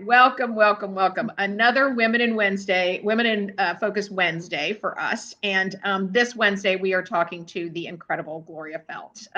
Welcome, welcome, welcome. Another Women in Focus Wednesday for us. And this Wednesday, we are talking to the incredible Gloria Feldt.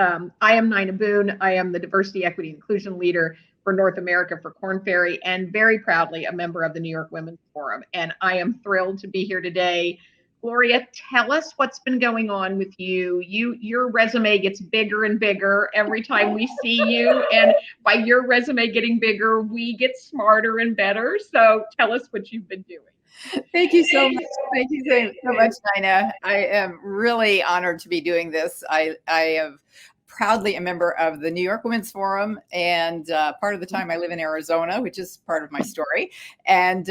I am Nina Boone. I am the Diversity, Equity, Inclusion Leader for North America for Korn, Ferry, and very proudly a member of the New York Women's Forum. And I am thrilled to be here today. Gloria, tell us what's been going on with you. Your resume gets bigger and bigger every time we see you. And by your resume getting bigger, we get smarter and better. So tell us what you've been doing. Thank you so much. Thank you so much, Nina. I am really honored to be doing this. I am proudly a member of the New York Women's Forum, and part of the time I live in Arizona, which is part of my story, and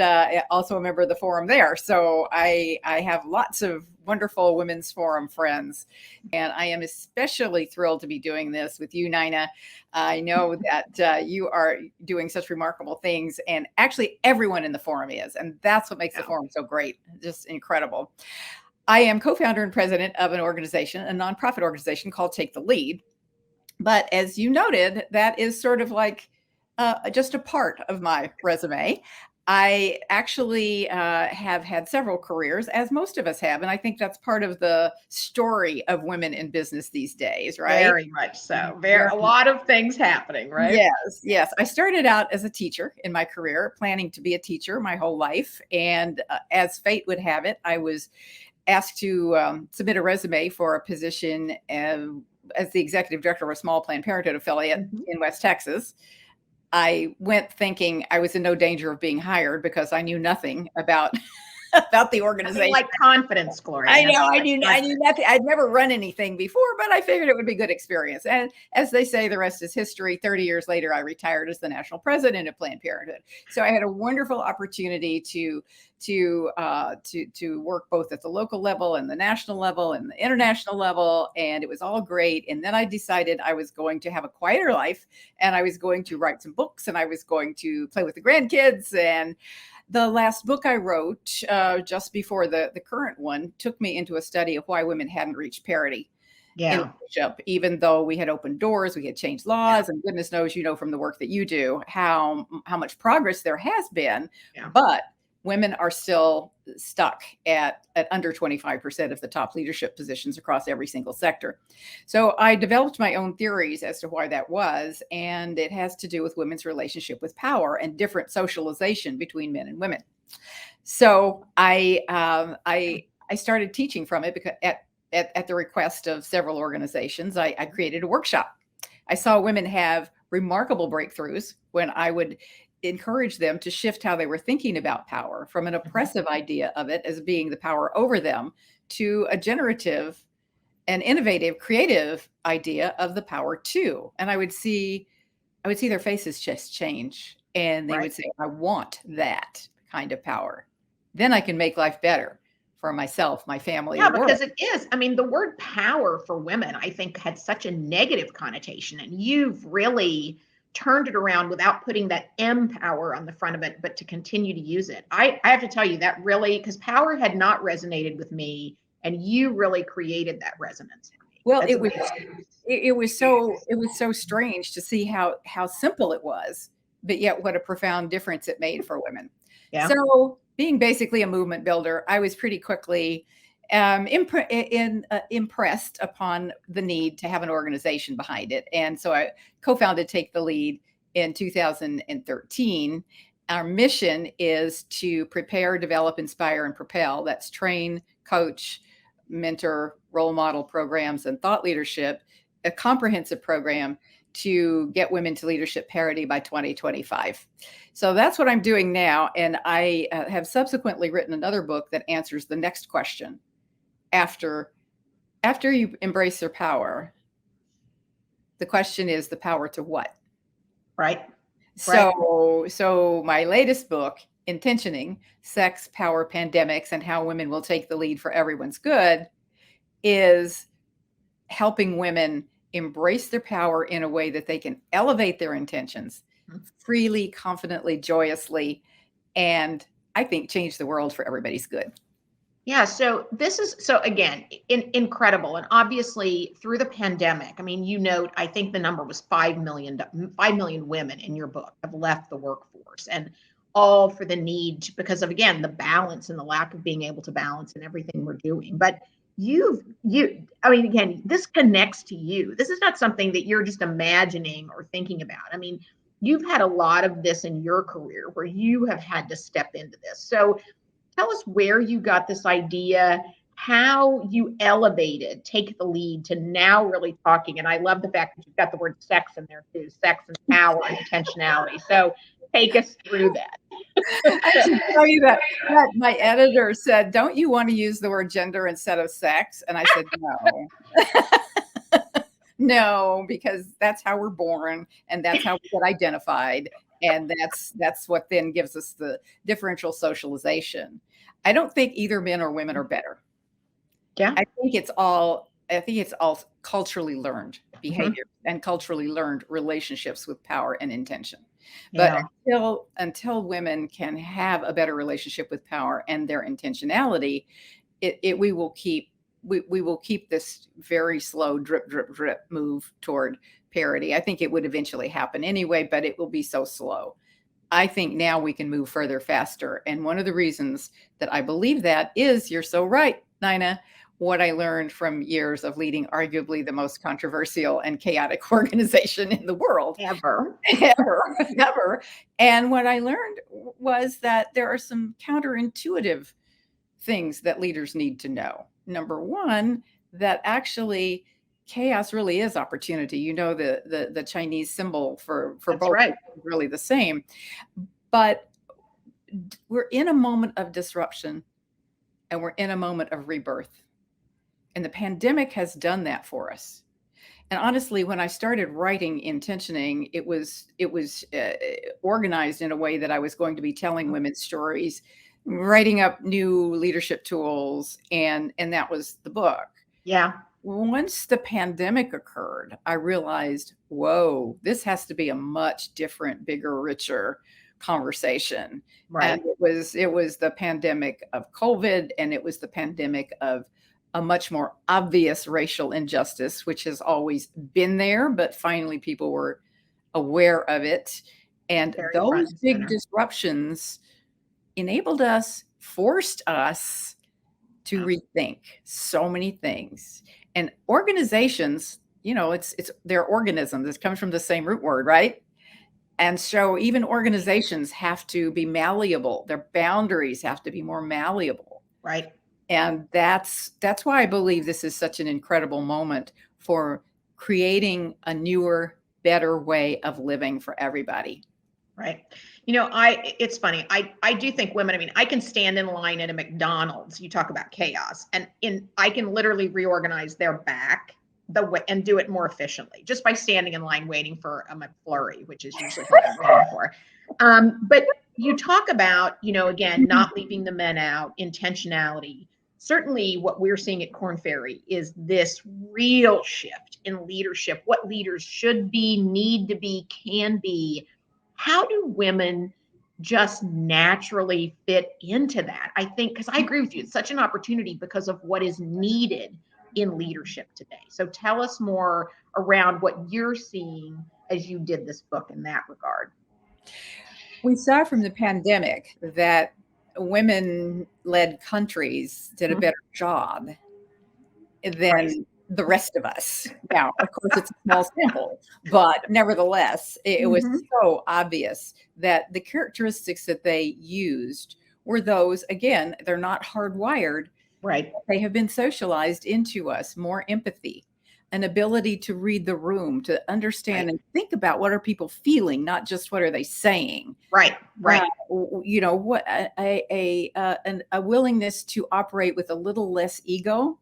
also a member of the forum there. So I have lots of wonderful Women's Forum friends, and I am especially thrilled to be doing this with you, Nina. I know that you are doing such remarkable things, and actually everyone in the forum is, and that's what makes the forum so great, just incredible. I am co-founder and president of an organization, a nonprofit organization called Take the Lead. But as you noted, that is sort of like just a part of my resume. I actually have had several careers, as most of us have. And I think that's part of the story of women in business these days, right? Very much so. A lot of things happening, right? Yes, yes. I started out as a teacher in my career, planning to be a teacher my whole life. And as fate would have it, I was asked to submit a resume for a position as the executive director of a small Planned Parenthood affiliate in West Texas. I went thinking I was in no danger of being hired because I knew nothing about the organization. Like confidence, Gloria. I know. I knew nothing. I'd never run anything before, but I figured it would be good experience. And as they say, the rest is history. 30 years later, I retired as the national president of Planned Parenthood. So I had a wonderful opportunity to work both at the local level and the national level and the international level. And it was all great. And then I decided I was going to have a quieter life, and I was going to write some books, and I was going to play with the grandkids. And the last book I wrote just before the current one took me into a study of why women hadn't reached parity in leadership, even though we had opened doors, we had changed laws, and goodness knows, from the work that you do, how much progress there has been, but women are still stuck at under 25% of the top leadership positions across every single sector. So I developed my own theories as to why that was, and it has to do with women's relationship with power and different socialization between men and women. So I started teaching from it because at the request of several organizations, I created a workshop. I saw women have remarkable breakthroughs when I would encourage them to shift how they were thinking about power from an oppressive idea of it as being the power over them to a generative and innovative, creative idea of the power too. And I would see their faces just change, and they would say, I want that kind of power. Then I can make life better for myself, my family. Yeah, because it is. I mean, the word power for women, I think, had such a negative connotation, and you've really turned it around without putting that M power on the front of it, but to continue to use it. I have to tell you that really, because power had not resonated with me, and you really created that resonance for me. Well, it was so strange to see how simple it was, but yet what a profound difference it made for women. Yeah. So being basically a movement builder, I was pretty quickly impressed upon the need to have an organization behind it. And so I co-founded Take the Lead in 2013. Our mission is to prepare, develop, inspire, and propel. That's train, coach, mentor, role model programs, and thought leadership, a comprehensive program to get women to leadership parity by 2025. So that's what I'm doing now. And I have subsequently written another book that answers the next question. After you embrace your power, the question is the power to what? Right. So my latest book, Intentioning Sex, Power, Pandemics, and How Women Will Take the Lead for Everyone's Good, is helping women embrace their power in a way that they can elevate their intentions freely, confidently, joyously, and I think change the world for everybody's good. Yeah. So this is, so again, incredible. And obviously through the pandemic, I mean, you note, I think the number was 5 million women in your book have left the workforce. And all for the need because of, again, the balance and the lack of being able to balance in everything we're doing. But I mean, again, this connects to you. This is not something that you're just imagining or thinking about. I mean, you've had a lot of this in your career where you have had to step into this. So tell us where you got this idea, how you elevated, take the lead to now really talking. And I love the fact that you've got the word sex in there too, sex and power and intentionality. So take us through that. I should tell you that my editor said, "Don't you want to use the word gender instead of sex?" And I said, "No." No, because that's how we're born and that's how we get identified. And that's what then gives us the differential socialization. I don't think either men or women are better. Yeah. I think it's all culturally learned behavior and culturally learned relationships with power and intention. But until women can have a better relationship with power and their intentionality, we will keep this very slow drip, drip, drip move toward parity. I think it would eventually happen anyway, but it will be so slow. I think now we can move further faster. And one of the reasons that I believe that is, you're so right, Nina, what I learned from years of leading arguably the most controversial and chaotic organization in the world. Ever. And what I learned was that there are some counterintuitive things that leaders need to know. Number one, that actually chaos really is opportunity. You know, the Chinese symbol for That's both right. is really the same. But we're in a moment of disruption and we're in a moment of rebirth. And the pandemic has done that for us. And honestly, when I started writing Intentioning, it was organized in a way that I was going to be telling women's stories, writing up new leadership tools, and that was the book. Yeah. Once the pandemic occurred, I realized, whoa, this has to be a much different, bigger, richer conversation. Right. And it was the pandemic of COVID, and it was the pandemic of a much more obvious racial injustice, which has always been there, but finally people were aware of it. And Very front those and big center. disruptions forced us to rethink so many things. And organizations, you know, they're organisms. It comes from the same root word, right? And so even organizations have to be malleable. Their boundaries have to be more malleable. Right. And that's why I believe this is such an incredible moment for creating a newer, better way of living for everybody. Right. You know, it's funny. I do think women, I mean, I can stand in line at a McDonald's. You talk about chaos, and I can literally reorganize their back the way and do it more efficiently just by standing in line waiting for a McFlurry, which is usually what I'm waiting for. But you talk about, you know, again, not leaving the men out, intentionality. Certainly what we're seeing at Korn Ferry is this real shift in leadership, what leaders should be, need to be, can be. How do women just naturally fit into that? I think, because I agree with you, it's such an opportunity because of what is needed in leadership today. So tell us more around what you're seeing as you did this book in that regard. We saw from the pandemic that women-led countries did a better job than the rest of us. Now, of course, it's a small sample, but nevertheless, it was so obvious that the characteristics that they used were those, again, they're not hardwired. Right. They have been socialized into us. More empathy, an ability to read the room, to understand and think about what are people feeling, not just what are they saying. Right. You know, what a willingness to operate with a little less ego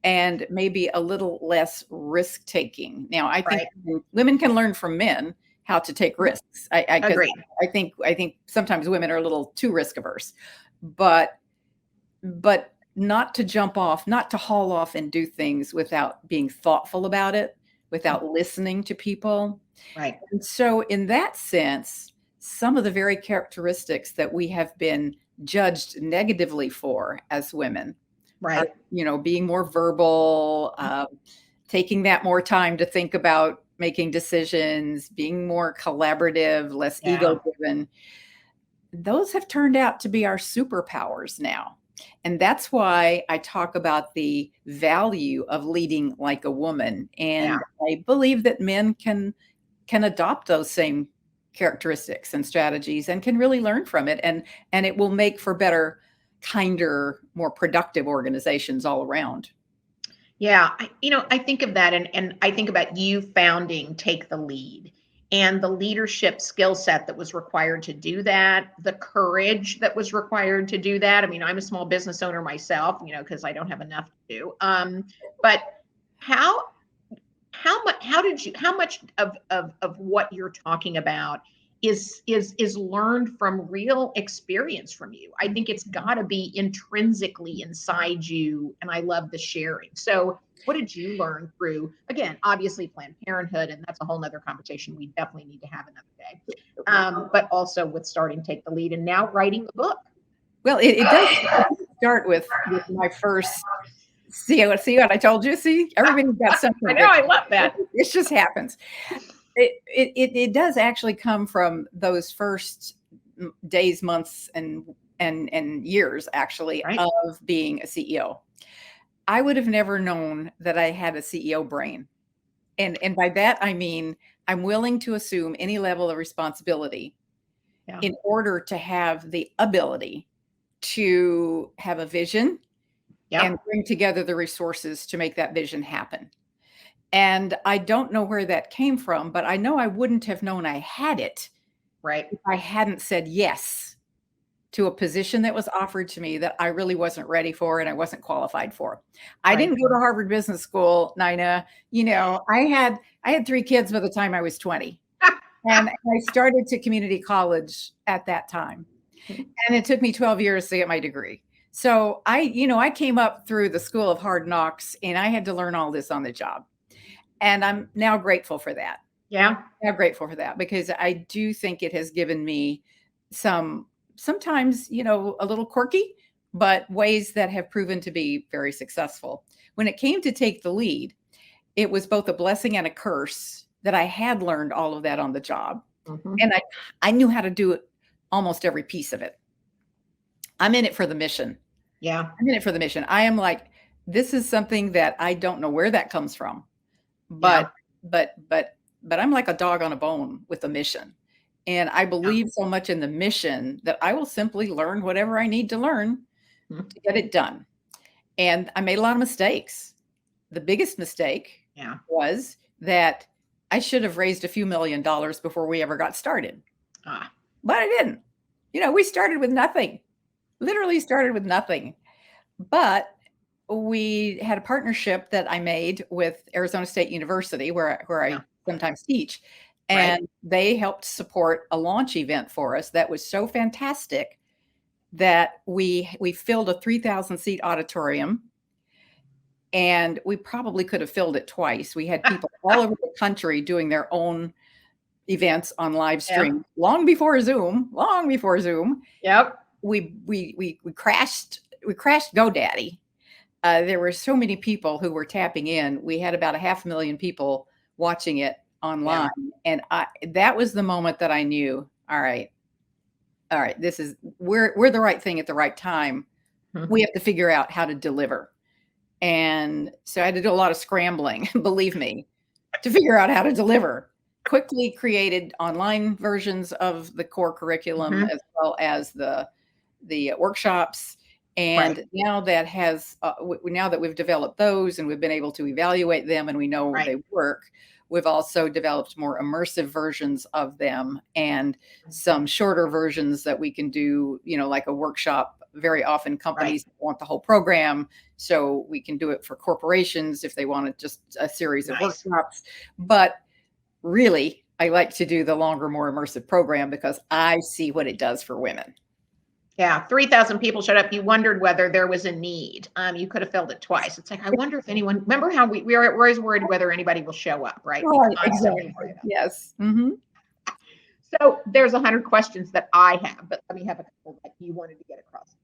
and maybe a little less risk taking. Now, I think women can learn from men how to take risks. I agree. I think sometimes women are a little too risk averse, but not to jump off, not to haul off and do things without being thoughtful about it, without listening to people. Right. And so in that sense, some of the very characteristics that we have been judged negatively for as women, right, you know, being more verbal, taking that more time to think about making decisions, being more collaborative, less ego driven. those have turned out to be our superpowers now. And that's why I talk about the value of leading like a woman. And I believe that men can adopt those same characteristics and strategies and can really learn from it. And it will make for better, kinder, more productive organizations all around. Yeah, I think of that, and I think about you founding Take the Lead, and the leadership skill set that was required to do that, the courage that was required to do that. I mean, I'm a small business owner myself, because I don't have enough to do. But how how much of what you're talking about is learned from real experience from you? I think it's got to be intrinsically inside you, and I love the sharing. So what did you learn through, again, obviously Planned Parenthood, and that's a whole nother conversation we definitely need to have another day, but also with starting Take the Lead and now writing the book? Well, it does start with my first. See what I told you? See, everybody's got something. I know, I love that. It just happens. It does actually come from those first days, months, and years, actually, Right. of being a CEO. I would have never known that I had a CEO brain. And by that, I mean, I'm willing to assume any level of responsibility in order to have the ability to have a vision and bring together the resources to make that vision happen. And I don't know where that came from, but I know I wouldn't have known I had it if I hadn't said yes to a position that was offered to me that I really wasn't ready for and I wasn't qualified for. I didn't go to Harvard Business School, Nina. I had 3 kids by the time I was 20. And I started to community college at that time. And it took me 12 years to get my degree. So I came up through the school of hard knocks, and I had to learn all this on the job. And I'm now grateful for that. Yeah. I'm grateful for that, because I do think it has given me sometimes, a little quirky, but ways that have proven to be very successful. When it came to Take the Lead, it was both a blessing and a curse that I had learned all of that on the job. And I knew how to do it, almost every piece of it. I'm in it for the mission. Yeah. I'm in it for the mission. I am like, this is something that I don't know where that comes from, but I'm like a dog on a bone with a mission. And I believe so much in the mission that I will simply learn whatever I need to learn to get it done. And I made a lot of mistakes. The biggest mistake was that I should have raised a few $1 million before we ever got started. But I didn't. We started with nothing. Literally started with nothing. But we had a partnership that I made with Arizona State University, where I sometimes teach. And they helped support a launch event for us that was so fantastic that we filled a 3,000 seat auditorium, and we probably could have filled it twice. We had people all over the country doing their own events on live stream long before Zoom. Yep. We crashed GoDaddy. There were so many people who were tapping in. We had about 500,000 people watching it online. And that was the moment that I knew, all right, this is, we're the right thing at the right time. We have to figure out how to deliver. And so I had to do a lot of scrambling, believe me, to figure out how to deliver. Quickly created online versions of the core curriculum, as well as the workshops. And now that now that we've developed those and we've been able to evaluate them and we know they work, we've also developed more immersive versions of them and some shorter versions that we can do, like a workshop. Very often companies want the whole program, so we can do it for corporations if they wanted just a series of workshops. But really, I like to do the longer, more immersive program because I see what it does for women. Yeah, 3,000 people showed up. You wondered whether there was a need. You could have filled it twice. It's like, I wonder if anyone, remember how we're always worried whether anybody will show up, right? Exactly. Yes. So there's 100 questions that I have, but let me have a couple that you wanted to get across.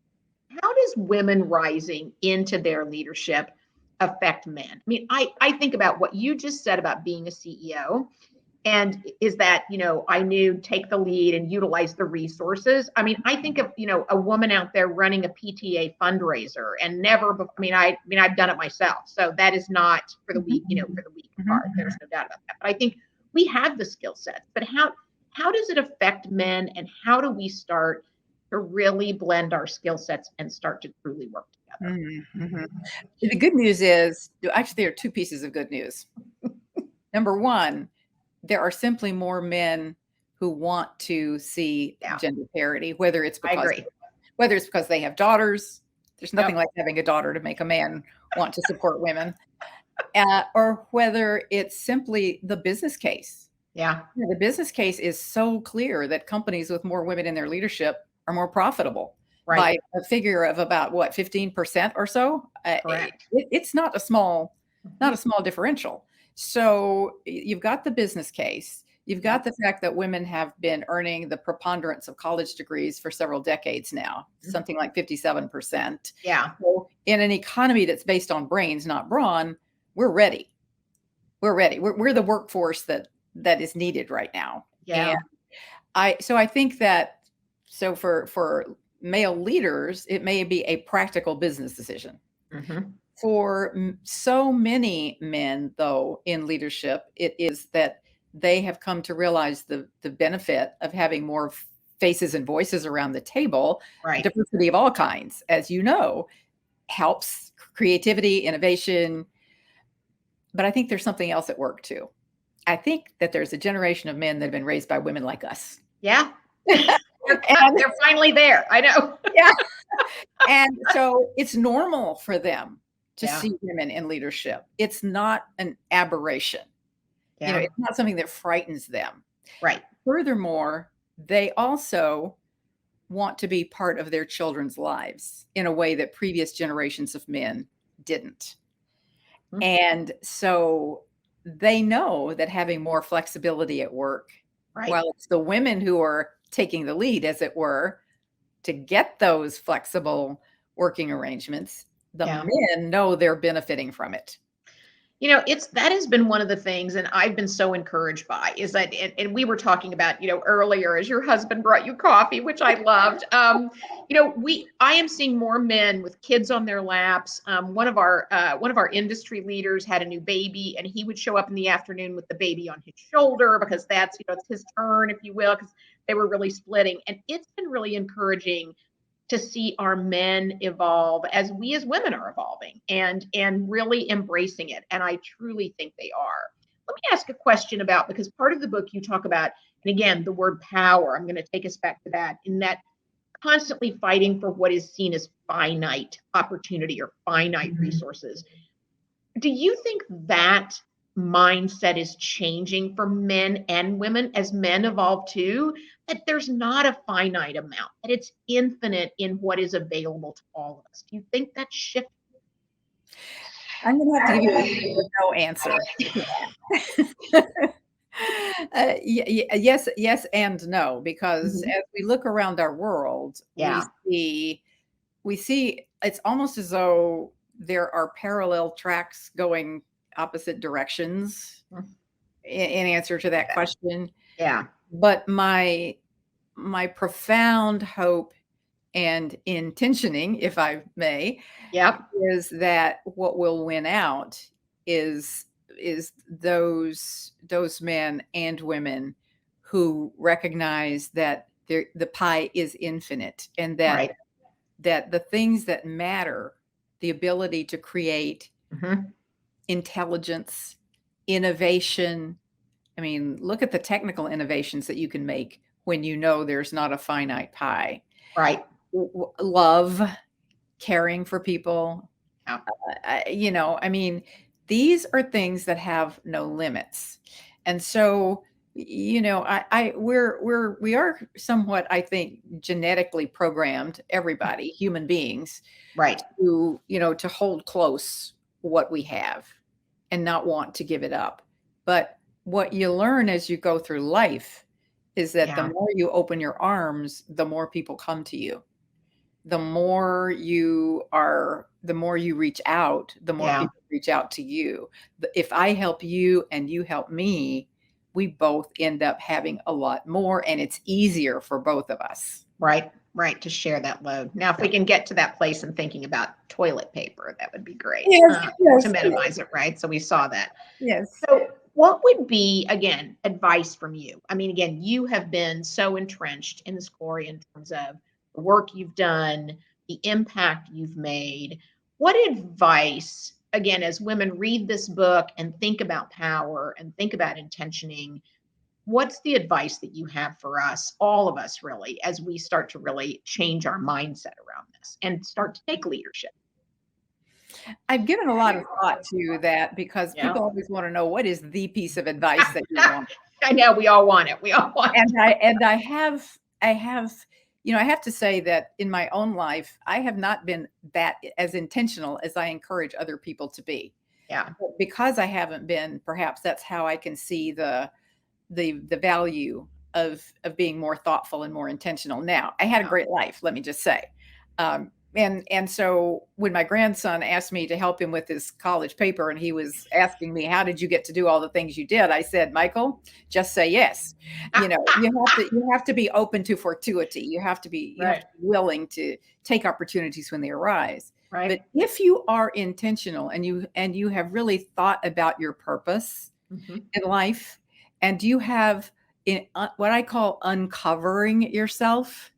How does women rising into their leadership affect men? I mean, I think about what you just said about being a CEO. And is that, I knew take the lead and utilize the resources. I mean, I think of, a woman out there running a PTA fundraiser and never, I've done it myself. So that is not for the weak, for the weak part. There's no doubt about that. But I think we have the skill sets, but how does it affect men, and how do we start to really blend our skill sets and start to truly work together? Mm-hmm. The good news is, actually, there are two pieces of good news. Number one, there are simply more men who want to see gender parity, whether it's because they have daughters. There's nothing like having a daughter to make a man want to support women, or whether it's simply the business case. Yeah. The business case is so clear that companies with more women in their leadership are more profitable by a figure of about 15% or so. Correct. It's not a small differential. So you've got the business case. You've got the fact that women have been earning the preponderance of college degrees for several decades now, something like 57%. Yeah. So in an economy that's based on brains, not brawn, we're ready. We're ready. We're the workforce that is needed right now. Yeah. And I think that, so for male leaders, it may be a practical business decision. For so many men, though, in leadership, it is that they have come to realize the benefit of having more faces and voices around the table. Diversity of all kinds, as you know, helps creativity, innovation. But I think there's something else at work too. I think that there's a generation of men that have been raised by women like us. Yeah. They're finally there. I know. Yeah. And so it's normal for them to see women in leadership. It's not an aberration. Yeah. It's not something that frightens them. Right. Furthermore, they also want to be part of their children's lives in a way that previous generations of men didn't. And so they know that having more flexibility at work, while it's the women who are taking the lead, as it were, to get those flexible working arrangements, the men know they're benefiting from it. That has been one of the things, and I've been so encouraged by, is that, and we were talking about, earlier, as your husband brought you coffee, which I loved. I am seeing more men with kids on their laps. One of our industry leaders had a new baby, and he would show up in the afternoon with the baby on his shoulder, because that's, it's his turn, if you will, because they were really splitting. And it's been really encouraging to see our men evolve as we as women are evolving, and really embracing it. And I truly think they are. Let me ask a question about, because part of the book you talk about, and again, the word power, I'm going to take us back to that, in that constantly fighting for what is seen as finite opportunity or finite resources. Do you think that mindset is changing for men and women as men evolve too? That there's not a finite amount, that it's infinite in what is available to all of us. Do you think that's shifting? I'm going to have to give you a no answer. Yes and no, because as we look around our world, we see it's almost as though there are parallel tracks going opposite directions in answer to that question. Yeah. But my profound hope and intentioning, if I may, is that what will win out is those men and women who recognize that the pie is infinite, and that the things that matter, the ability to create intelligence, innovation. I mean, look at the technical innovations that you can make when you know there's not a finite pie. Right. Love, caring for people. I mean, these are things that have no limits. And so, we are somewhat, I think, genetically programmed, everybody, human beings, to hold close what we have and not want to give it up. But what you learn as you go through life is that the more you open your arms, the more people come to you. The more you reach out, the more people reach out to you. If I help you and you help me, we both end up having a lot more, and it's easier for both of us. Right, right, to share that load. Now, if we can get to that place and thinking about toilet paper, that would be great, Yes, to yes, minimize it, right? So we saw that. yes. So what would be, again, advice from you? I mean, again, you have been so entrenched in this, Gloria, in terms of the work you've done, the impact you've made. What advice, again, as women read this book and think about power and think about intentioning, what's the advice that you have for us, all of us really, as we start to really change our mindset around this and start to take leadership? I've given a lot of thought to that because Yeah. people always want to know what is the piece of advice that you want. I know we all want it. We all want it. And I have, I have to say that in my own life, I have not been that as intentional as I encourage other people to be. Yeah. But because I haven't been, perhaps that's how I can see the value of being more thoughtful and more intentional. Now, I had a great life, let me just say. And so when my grandson asked me to help him with his college paper, and he was asking me, how did you get to do all the things you did? I said, Michael, just say yes. You have to be open to fortuity. You have to be willing to take opportunities when they arise. Right. But if you are intentional and you have really thought about your purpose in life, and you have what I call uncovering yourself,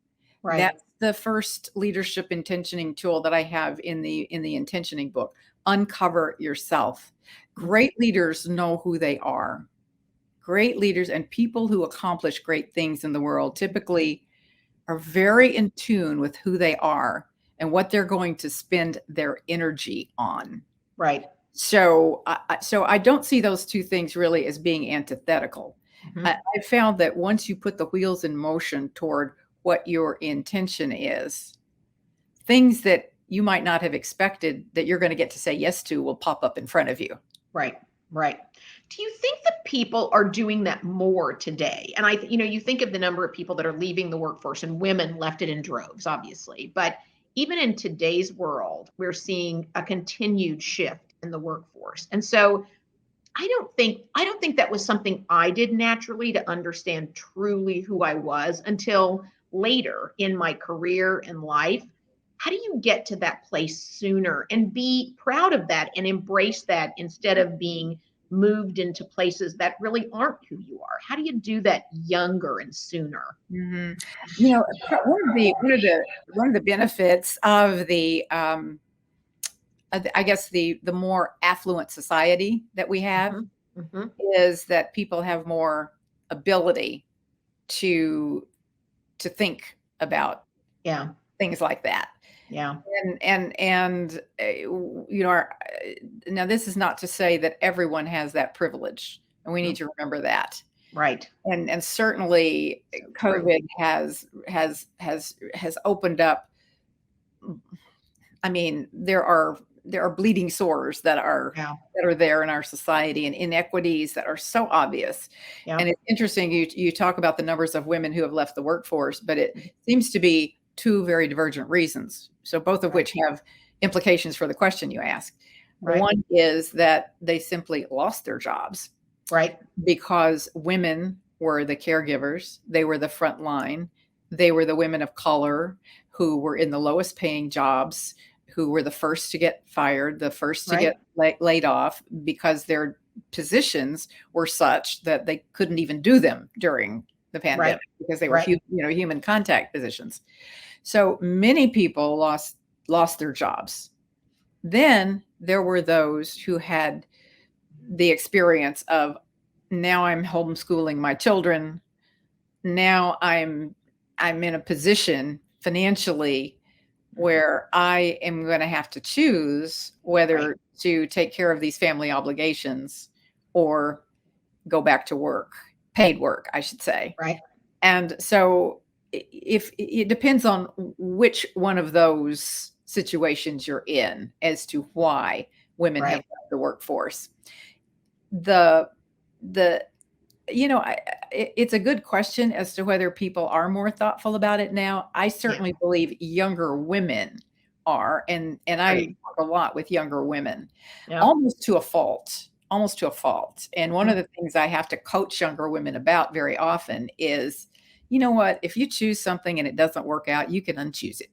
Right. that's the first leadership intentioning tool that I have in the intentioning book. Uncover yourself. Great leaders know who they are. Great leaders and people who accomplish great things in the world typically are very in tune with who they are and what they're going to spend their energy on. Right. So I don't see those two things really as being antithetical. I found that once you put the wheels in motion toward what your intention is, things that you might not have expected that you're going to get to say yes to will pop up in front of you. Right. Right. Do you think that people are doing that more today? And you think of the number of people that are leaving the workforce, and women left it in droves, obviously. But even in today's world, we're seeing a continued shift in the workforce. And so I don't think that was something I did naturally to understand truly who I was until later in my career and life. How do you get to that place sooner and be proud of that and embrace that instead of being moved into places that really aren't who you are? How do you do that younger and sooner? One of the benefits of I guess the more affluent society that we have is that people have more ability to think about things like that. Yeah. And now this is not to say that everyone has that privilege, and we need to remember that. Right. And certainly COVID has opened up. I mean, there are bleeding sores that are there in our society, and inequities that are so obvious. Yeah. And it's interesting you talk about the numbers of women who have left the workforce, but it seems to be two very divergent reasons. So both of which have implications for the question you asked. Right. One is that they simply lost their jobs. Right. Because women were the caregivers, they were the front line, they were the women of color who were in the lowest paying jobs, who were the first to get fired, the first to get laid off, because their positions were such that they couldn't even do them during the pandemic because they were human contact positions. So many people lost their jobs. Then there were those who had the experience of, now I'm homeschooling my children. Now I'm in a position financially where I am going to have to choose whether to take care of these family obligations or go back to work, paid work, I should say. Right. And so if it depends on which one of those situations you're in as to why women have left the workforce. It's a good question as to whether people are more thoughtful about it now. I certainly believe younger women are, and I work a lot with younger women, almost to a fault. almost to a fault. And one of the things I have to coach younger women about very often is, you know what, if you choose something and it doesn't work out, you can unchoose it.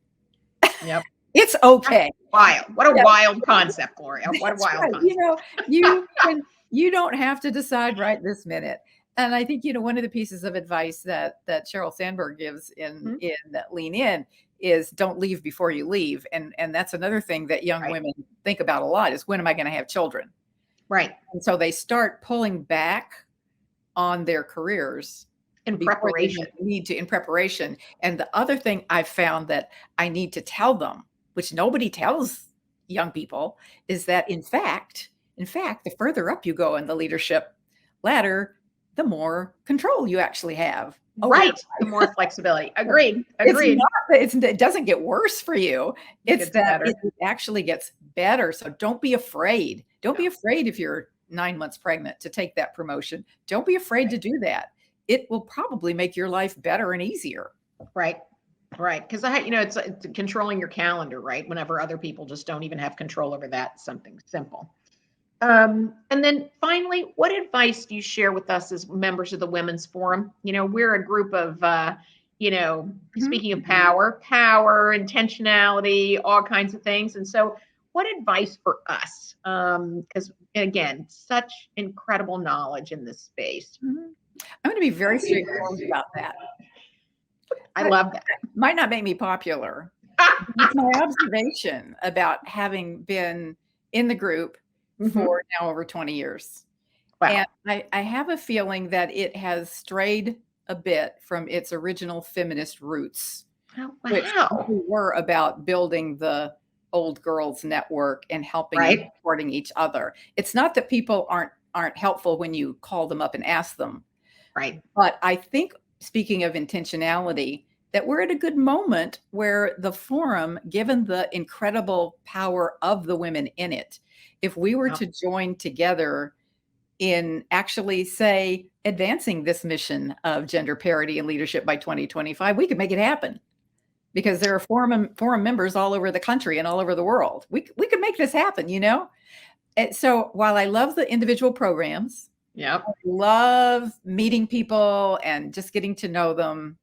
Yep. It's okay. Wild. What a Yeah. wild concept, Gloria. What a That's wild right. concept. You don't have to decide right this minute. And I think, one of the pieces of advice that Sheryl Sandberg gives in Lean In is don't leave before you leave. And that's another thing that young women think about a lot is, when am I going to have children? Right. And so they start pulling back on their careers in preparation. In preparation. And the other thing I've found that I need to tell them, which nobody tells young people, is that in fact, the further up you go in the leadership ladder, the more control you actually have. Right. The more flexibility. Agreed. Agreed. It doesn't get worse for you. It's that it actually gets better. So don't be afraid. Don't be afraid if you're 9 months pregnant to take that promotion. Don't be afraid to do that. It will probably make your life better and easier. Right. Right. Because it's controlling your calendar, right? Whenever other people just don't even have control over that, something simple. And then finally, what advice do you share with us as members of the Women's Forum? We're a group of, speaking of power, intentionality, all kinds of things. And so what advice for us? Because again, such incredible knowledge in this space. I'm going to be very straightforward about that. I love that. Might not make me popular. It's my observation about having been in the group for now over 20 years. Wow. And I have a feeling that it has strayed a bit from its original feminist roots, which were about building the old girls network and helping and supporting each other. It's not that people aren't helpful when you call them up and ask them. Right. But I think, speaking of intentionality, that we're at a good moment where the forum, given the incredible power of the women in it, if we were to join together in actually, say, advancing this mission of gender parity and leadership by 2025, we could make it happen, because there are forum members all over the country and all over the world. We could make this happen, And so while I love the individual programs, I love meeting people and just getting to know them,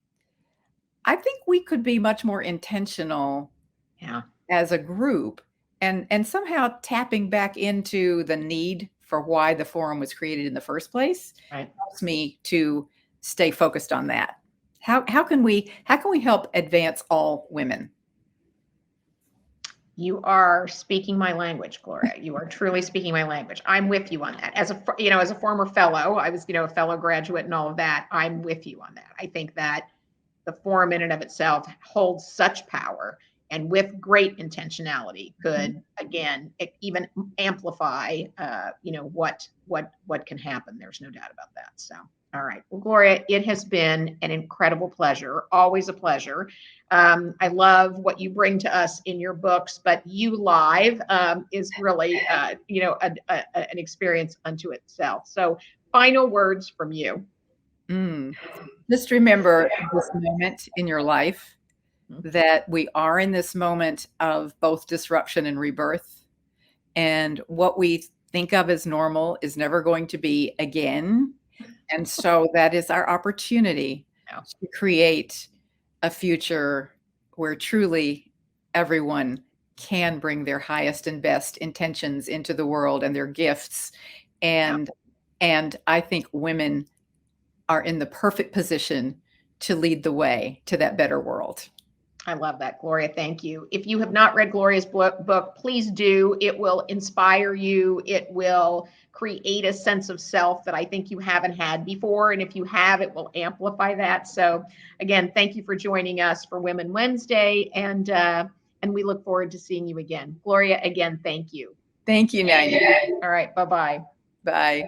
I think we could be much more intentional as a group and somehow tapping back into the need for why the forum was created in the first place. Helps me to stay focused on that. How can we help advance all women? You are speaking my language, Gloria. You are truly speaking my language. I'm with you on that. As a former fellow, I was, a fellow graduate and all of that. I'm with you on that. I think that the forum in and of itself holds such power, and with great intentionality could, again, even amplify, what can happen. There's no doubt about that. So, all right. Well, Gloria, it has been an incredible pleasure. Always a pleasure. I love what you bring to us in your books, but you live is really, an experience unto itself. So, final words from you. Just remember this moment in your life, that we are in this moment of both disruption and rebirth. And what we think of as normal is never going to be again. And so that is our opportunity to create a future where truly everyone can bring their highest and best intentions into the world and their gifts. And I think women are in the perfect position to lead the way to that better world. I love that, Gloria. Thank you. If you have not read Gloria's book, please do. It will inspire you. It will create a sense of self that I think you haven't had before. And if you have, it will amplify that. So again, thank you for joining us for Women Wednesday. And we look forward to seeing you again. Gloria, again, thank you. Thank you, Nina. All right. Bye-bye. Bye.